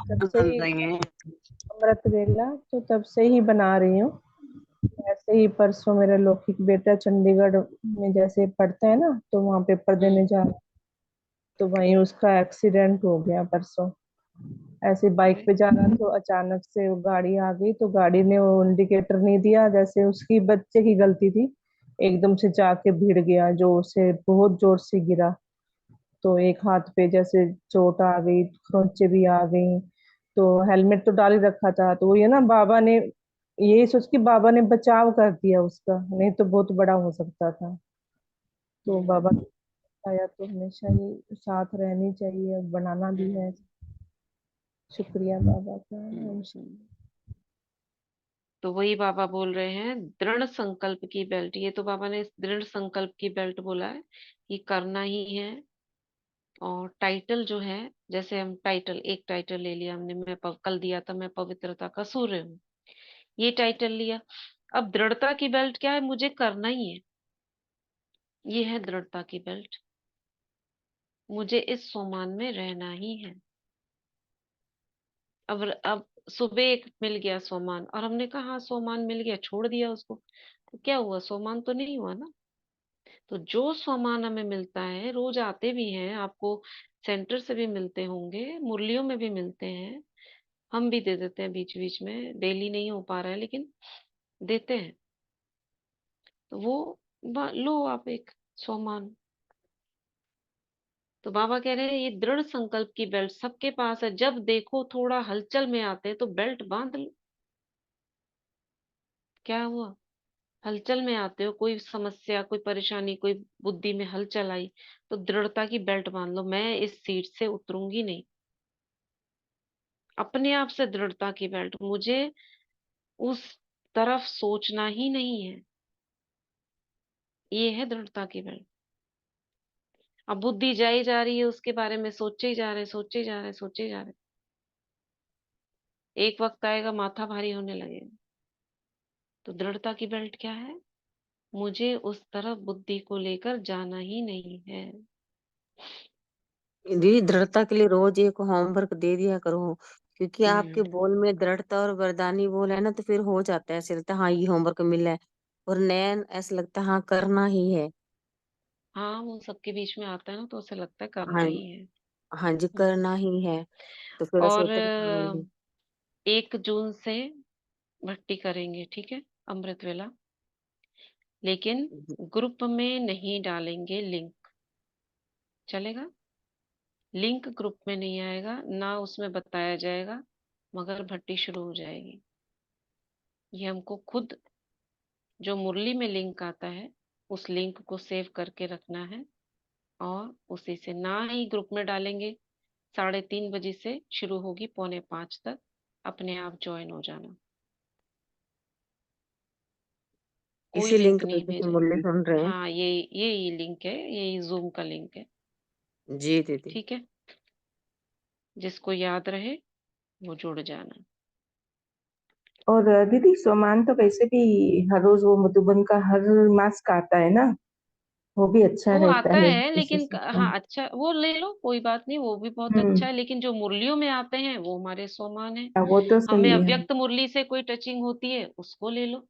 जब से ही अमृत वेला तो तब से ही बना रही हूँ। ऐसे ही परसों मेरा लौकिक बेटा चंडीगढ़ में जैसे पढ़ता है ना, तो वहाँ पेपर हम्म। देने जा रहा, तो वहीं उसका एक्सीडेंट हो गया परसों। ऐसे बाइक अरे। पे जा रहा तो अचानक से वो गाड़ी आ गई, तो गाड़ी ने वो इंडिकेटर नहीं दिया, जैसे उसकी बच्चे की गलती थी। एकदम से जाके भिड़ गया, जोर से, बहुत जोर से गिरा। तो एक हाथ पे जैसे चोट आ गई, खरोंचे भी आ गई। तो हेलमेट तो डाल ही रखा था, तो वो ये ना बाबा ने, यही सोच के बाबा ने बचाव कर दिया उसका, नहीं तो बहुत बड़ा हो सकता था। तो बाबा हम्म। ने बताया, तो हमेशा ही साथ रहनी चाहिए, बनाना भी है। हम्म। शुक्रिया बाबा का। हम्म। तो वही बाबा बोल रहे हैं, दृढ़ संकल्प की बेल्ट। ये तो बाबा ने इस दृढ़ संकल्प की बेल्ट बोला है कि करना ही है। और टाइटल जो है, जैसे हम टाइटल, एक टाइटल ले लिया हमने, कल दिया था, मैं पवित्रता का सूर्य हूँ, ये टाइटल लिया। अब दृढ़ता की बेल्ट क्या है? मुझे करना ही है। ये है दृढ़ता की बेल्ट। मुझे इस सोमान में रहना ही है। अब सुबह एक मिल गया सोमान, और हमने कहा हाँ सोमान मिल गया, छोड़ दिया उसको, तो क्या हुआ? सोमान तो नहीं हुआ ना। तो जो सामान हमें मिलता है, रोज आते भी हैं आपको, सेंटर से भी मिलते होंगे, मुरलियों में भी मिलते हैं, हम भी दे देते हैं बीच बीच में, डेली नहीं हो पा रहा है लेकिन देते हैं। तो वो लो आप एक सामान। तो बाबा कह रहे हैं ये दृढ़ संकल्प की बेल्ट सबके पास है। जब देखो थोड़ा हलचल में आते हैं तो बेल्ट बांध लो। क्या हुआ? हलचल में आते हो, कोई समस्या, कोई परेशानी, कोई बुद्धि में हलचल आई, तो दृढ़ता की बेल्ट बांध लो। मैं इस सीट से उतरूंगी नहीं। अपने आप से दृढ़ता की बेल्ट, मुझे उस तरफ सोचना ही नहीं है। ये है दृढ़ता की बेल्ट। अब बुद्धि जाई जा रही है, उसके बारे में सोचे ही जा रहे, सोचे ही जा रहे, सोचे ही जा रहे। एक वक्त आएगा माथा भारी होने लगेगा। तो दृढ़ता की बेल्ट क्या है? मुझे उस तरफ बुद्धि को लेकर जाना ही नहीं है। दीदी दृढ़ता के लिए रोज एक होमवर्क दे दिया करो, क्योंकि आपके हम्म। बोल में दृढ़ता और वरदानी बोल है ना, तो फिर हो जाता है, ऐसे लगता है हाँ ये होमवर्क मिला है, और नया ऐसा लगता है हाँ करना ही है। हाँ, वो सबके बीच में आता है ना, तो उसे लगता है करना हाँ, ही है। हाँ जी हम्म। करना ही है। तो फिर ऐसा और होता है कि हाँ जी। 1 जून से भट्टी करेंगे, ठीक है, अमृत वेला, लेकिन ग्रुप में नहीं डालेंगे लिंक। चलेगा? लिंक ग्रुप में नहीं आएगा ना, उसमें बताया जाएगा, मगर भट्टी शुरू हो जाएगी। ये हमको खुद, जो मुरली में लिंक आता है, उस लिंक को सेव करके रखना है, और उसी से ना ही ग्रुप में डालेंगे। 3:30 बजे से शुरू होगी, 4:45 तक अपने आप ज्वाइन हो जाना। कोई इसी लिंक लिंक पे नहीं जैसे भेजे। मुरली सुन रहे हैं। हाँ, यही लिंक है, यही जूम का लिंक है। जी दीदी। ठीक है, जिसको याद रहे वो जुड़ जाना। और दीदी सोमान तो वैसे भी हर रोज वो मधुबन का हर मास का आता है ना, वो भी अच्छा वो रहता आता है है उसी लेकिन से। हाँ, अच्छा, वो ले लो, कोई बात नहीं, वो भी बहुत अच्छा हम्म। है, लेकिन जो मुरलियों में आते हैं वो हमारे सोमान है। वो तो हमें सही है। अव्यक्त मुरली से कोई टचिंग होती है, उसको ले लो।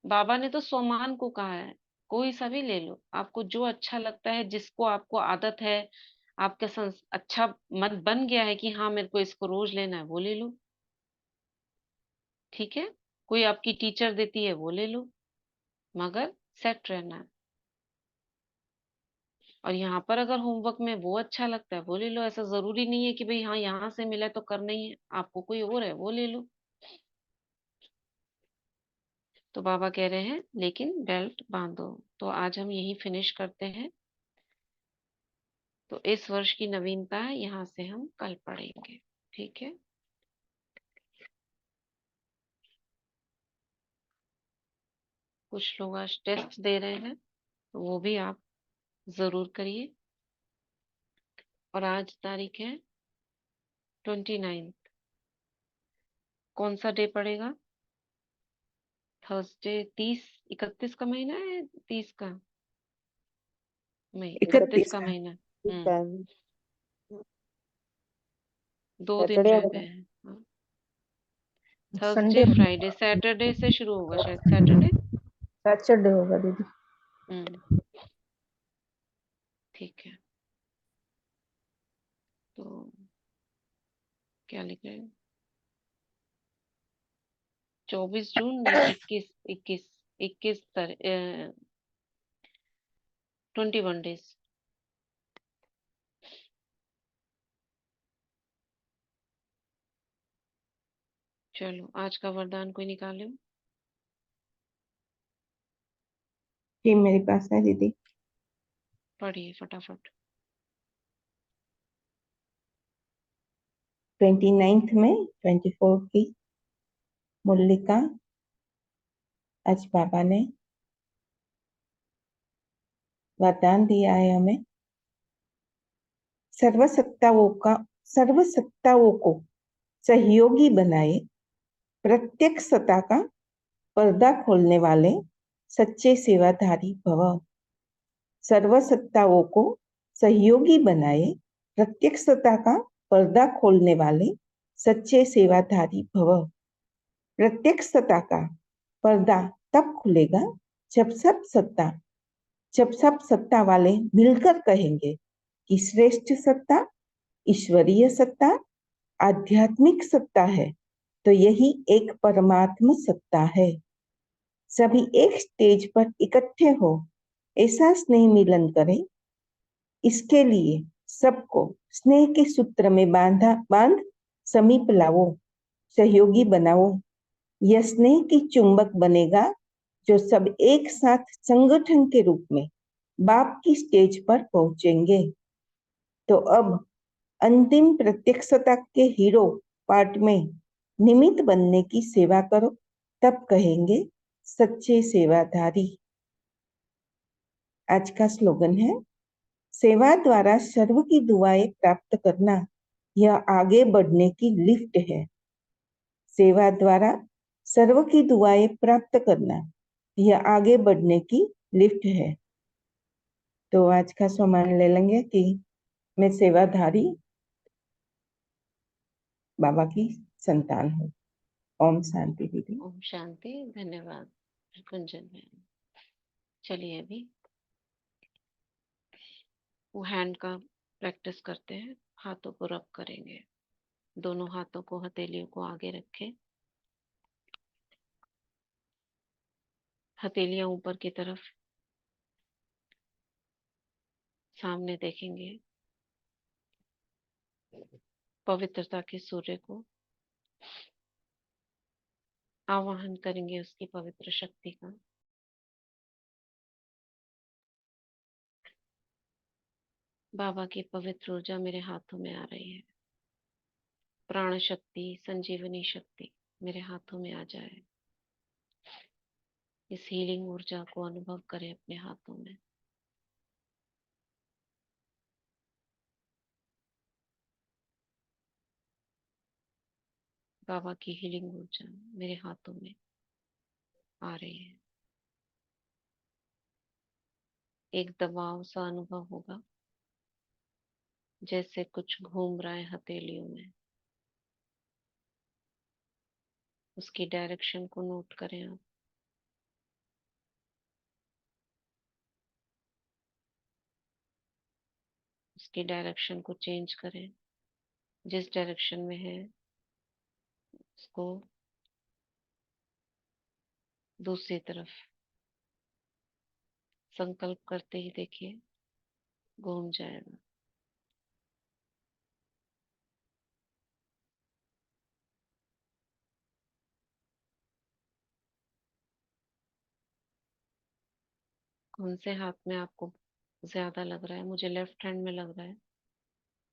बाबा ने तो सोमान को कहा है, कोई सा भी ले लो, आपको जो अच्छा लगता है, जिसको आपको आदत है, आपका अच्छा मन बन गया है कि हाँ मेरे को इसको रोज लेना है, वो ले लो, ठीक है। कोई आपकी टीचर देती है वो ले लो, मगर सेट रहना है। और यहाँ पर अगर होमवर्क में वो अच्छा लगता है वो ले लो, ऐसा जरूरी नहीं है कि भाई हाँ यहाँ से मिला है तो करना ही है, आपको कोई और है वो ले लो। तो बाबा कह रहे हैं लेकिन बेल्ट बांधो। तो आज हम यही फिनिश करते हैं। तो इस वर्ष की नवीनता है, यहाँ से हम कल पढ़ेंगे, ठीक है। कुछ लोग आज टेस्ट दे रहे हैं तो वो भी आप जरूर करिए। और आज तारीख है 29। कौन सा डे पड़ेगा? थर्सडे। 31 का महीना है, 30 का? नहीं, 31 31 का का। महीना। ठीक हम्म, है। 2 दिन सैटरडे रह होगा। गए हैं। हाँ, थर्सडे संडे फ्राइडे सैटरडे से शुरू होगा शायद, सैटरडे। सैटरडे होगा दीदी। हम्म, ठीक है। तो क्या लिख रहे हैं? 24 जून या 21? 21, 21 डेज। चलो आज का वरदान कोई निकाले? जी मेरे पास है दीदी। पढ़िए फटाफट। 29 में 24 की मुल्लिका। आज बाबा ने वरदान दिया है हमें, सर्वसत्ताओं को सहयोगी बनाए, प्रत्येक सत्ता का पर्दा खोलने वाले सच्चे सेवाधारी भव। सर्वसत्ताओं को सहयोगी बनाए, प्रत्येक सत्ता का पर्दा खोलने वाले सच्चे सेवाधारी भव। प्रत्येक सत्ता का पर्दा तब खुलेगा जब सब सत्ता वाले मिलकर कहेंगे कि श्रेष्ठ सत्ता ईश्वरीय सत्ता आध्यात्मिक सत्ता है, तो यही एक परमात्म सत्ता है। सभी एक स्टेज पर इकट्ठे हो ऐसा स्नेह मिलन करें। इसके लिए सबको स्नेह के सूत्र में बांध समीप लाओ, सहयोगी बनाओ। यह स्नेह की चुंबक बनेगा जो सब एक साथ संगठन के रूप में बाप की स्टेज पर पहुंचेंगे। तो अब अंतिम प्रत्यक्षता के हीरो पार्ट में निमित्त बनने की सेवा करो, तब कहेंगे सच्चे सेवाधारी। आज का स्लोगन है, सेवा द्वारा सर्व की दुआएं प्राप्त करना यह आगे बढ़ने की लिफ्ट है। सेवा द्वारा सर्व की दुआएं प्राप्त करना यह आगे बढ़ने की लिफ्ट है। तो आज का सम्मान ले लेंगे कि मैं सेवाधारी बाबा की संतान हूँ। ओम शांति दीदी। ओम शांति। धन्यवाद कुंजन बहन। चलिए अभी वो हैंड का प्रैक्टिस करते हैं। हाथों को रब करेंगे, दोनों हाथों को हथेलियों को आगे रखें, हथेलियां ऊपर की तरफ सामने देखेंगे। पवित्रता के सूर्य को आवाहन करेंगे, उसकी पवित्र शक्ति का। बाबा की पवित्र ऊर्जा मेरे हाथों में आ रही है। प्राण शक्ति, संजीवनी शक्ति मेरे हाथों में आ जाए। इस हीलिंग ऊर्जा को अनुभव करें अपने हाथों में। बाबा की हीलिंग ऊर्जा मेरे हाथों में आ रही है। एक दबाव सा अनुभव होगा, जैसे कुछ घूम रहा है हथेलियों में। उसकी डायरेक्शन को नोट करें आप। उसकी उसकी डायरेक्शन को चेंज करें। जिस डायरेक्शन में है उसको दूसरी तरफ संकल्प करते ही देखिए घूम जाएगा। कौन से हाथ में आपको ज्यादा लग रहा है? मुझे लेफ्ट हैंड में लग रहा है,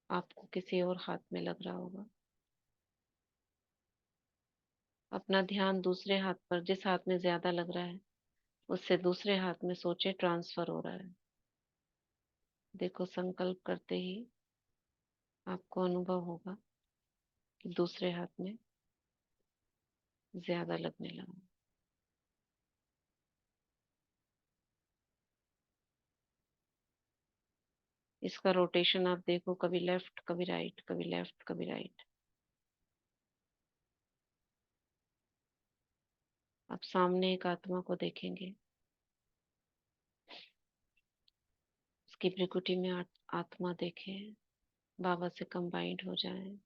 आपको किसी और हाथ में लग रहा होगा। अपना ध्यान दूसरे हाथ पर, जिस हाथ में ज्यादा लग रहा है उससे दूसरे हाथ में सोचे ट्रांसफर हो रहा है। देखो संकल्प करते ही आपको अनुभव होगा कि दूसरे हाथ में ज्यादा लगने लगा। इसका रोटेशन आप देखो, कभी लेफ्ट कभी राइट, कभी लेफ्ट कभी राइट। अब सामने एक आत्मा को देखेंगे, उसकी भ्रिकुटी में आत्मा देखें, बाबा से कंबाइंड हो जाएं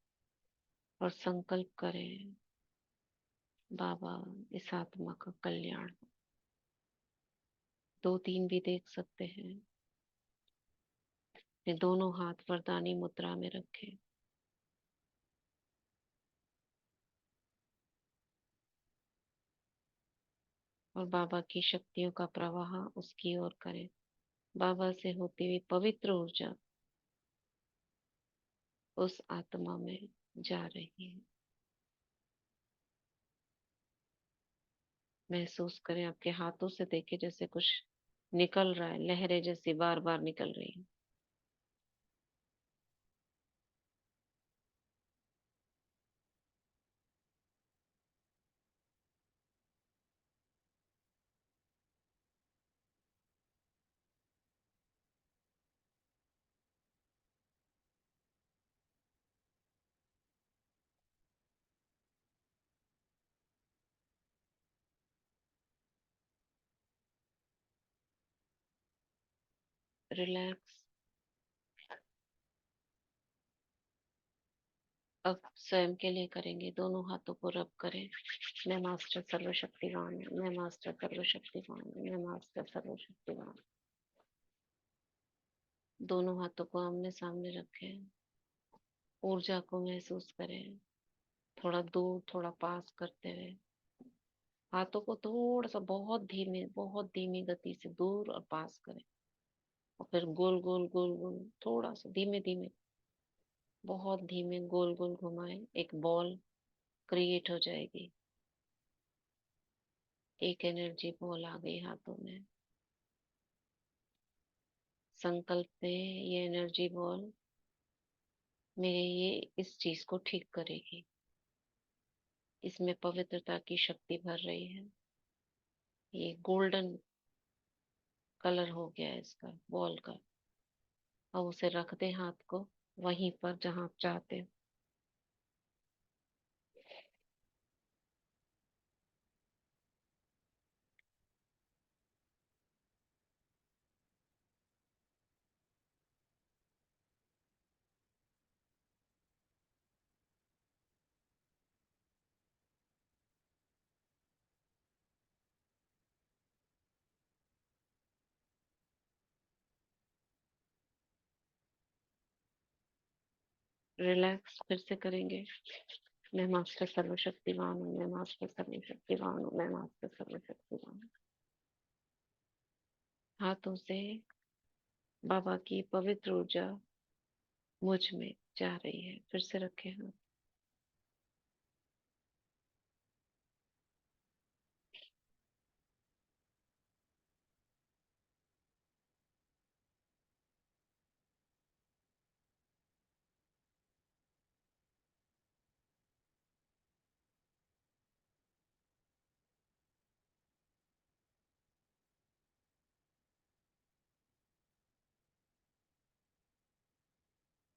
और संकल्प करें, बाबा इस आत्मा का कल्याण हो। 2-3 भी देख सकते हैं। ये दोनों हाथ वरदानी मुद्रा में रखें। और बाबा की शक्तियों का प्रवाह उसकी ओर करें। बाबा से होती हुई पवित्र ऊर्जा उस आत्मा में जा रही है। महसूस करें, आपके हाथों से देखे जैसे कुछ निकल रहा है, लहरें जैसी बार बार निकल रही है। रिलैक्स। अब स्वयं के लिए करेंगे, दोनों हाथों को रब करें। मैं मास्टर सर्वशक्तिवान हूँ, मैं मास्टर सर्वशक्तिवान हूँ, मैं मास्टर सर्वशक्तिवान हूँ। दोनों हाथों को आमने सामने रखें। ऊर्जा को महसूस करें, थोड़ा दूर थोड़ा पास करते हुए। हाथों को थोड़ा सा बहुत धीमी गति से दूर और पास करें। और फिर गोल गोल गोल गोल थोड़ा सा धीमे धीमे, बहुत धीमे गोल गोल घुमाएं। एक बॉल क्रिएट हो जाएगी। एक एनर्जी बॉल आ गई हाथों में। संकल्प में ये एनर्जी बॉल मेरे ये इस चीज को ठीक करेगी। इसमें पवित्रता की शक्ति भर रही है। ये गोल्डन कलर हो गया है इसका बॉल का। अब उसे रख दे हाथ को वहीं पर जहां आप चाहते हो। रिलैक्स फिर से करेंगे। मैं मास्टर सर्वशक्तिवान हूँ, मैं मास्टर सर्वशक्तिवान हूँ, मैं मास्टर सर्वशक्तिवान हूँ। हाथों से बाबा की पवित्र ऊर्जा मुझ में जा रही है। फिर से रखे हाथ।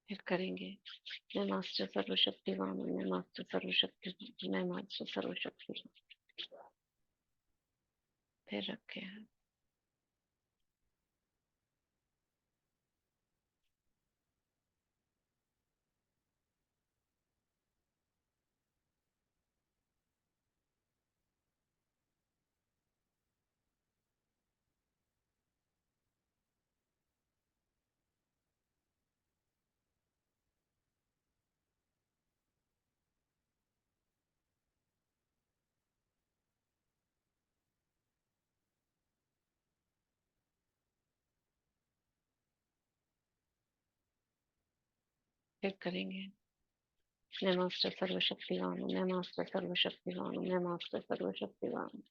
फिर करेंगे, मैं मास्टर सर्वशक्तिवान हूँ, मैं मास्टर सर्वशक्ति, मैं मास्टर सर्वशक्तिवान। फिर रखे हाथ। फिर करेंगे। मैं मास्टर सर्वशक्तिवान हूँ, मैं मास्टर सर्वशक्तिवान हूँ, मैं मास्टर सर्वशक्तिवान हूँ।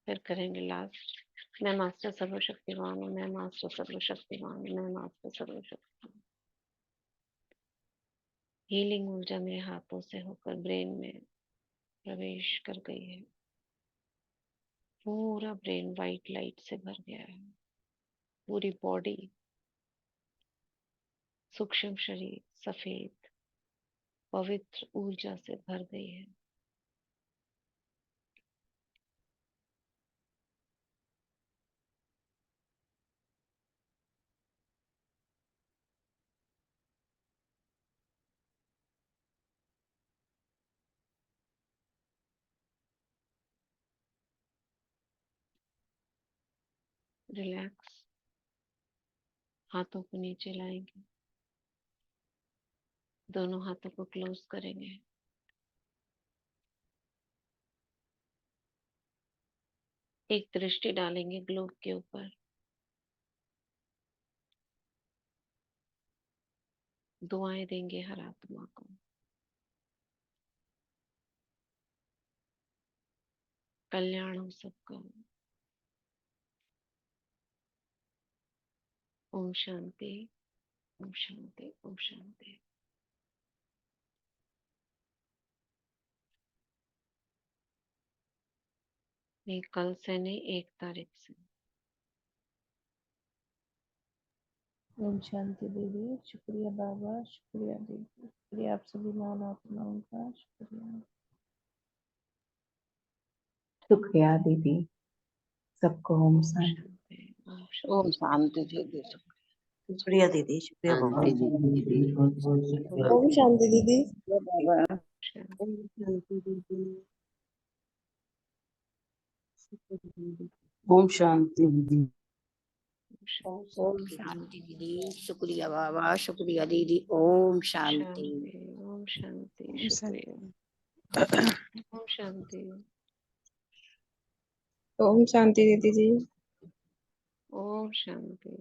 फिर करेंगे लास्ट। मैं मास्टर सर्वशक्तिवान हूँ, मैं मास्टर सर्वशक्तिवान हूँ, मैं मास्टर सर्वशक्तिवान। हीलिंग ऊर्जा मेरे हाथों से होकर ब्रेन में प्रवेश कर गई है। पूरा ब्रेन वाइट लाइट से भर गया है। पूरी बॉडी, सूक्ष्म शरीर सफेद पवित्र ऊर्जा से भर गई है। रिलैक्स। हाथों को नीचे लाएंगे, दोनों हाथों को क्लोज करेंगे। एक दृष्टि डालेंगे ग्लोब के ऊपर। दुआएं देंगे हर आत्मा को। कल्याण हो सबका। ओम शांति, ओम शांति, ओम शांति। नहीं कल से नहीं, 1 तारीख से। ओम शांति दीदी, शुक्रिया बाबा, शुक्रिया दीदी, शुक्रिया आप सभी महान आत्माओं का, शुक्रिया। शुक्रिया दीदी, सबको ओम शांति। शांति, ओम ओम शांति दीदी, शुक्रिया दीदी, शुक्रिया बाबा। ओम शांति दीदी। बाबा शांति। ओम शांति दीदी, ओम शांति दीदी, ओम शांति दीदी, शुक्रिया बाबा, शुक्रिया दीदी, ओम शांति। ओम शांति, शुक्रिया। ओम शांति। ओम शांति दीदी जी। ओम शांति।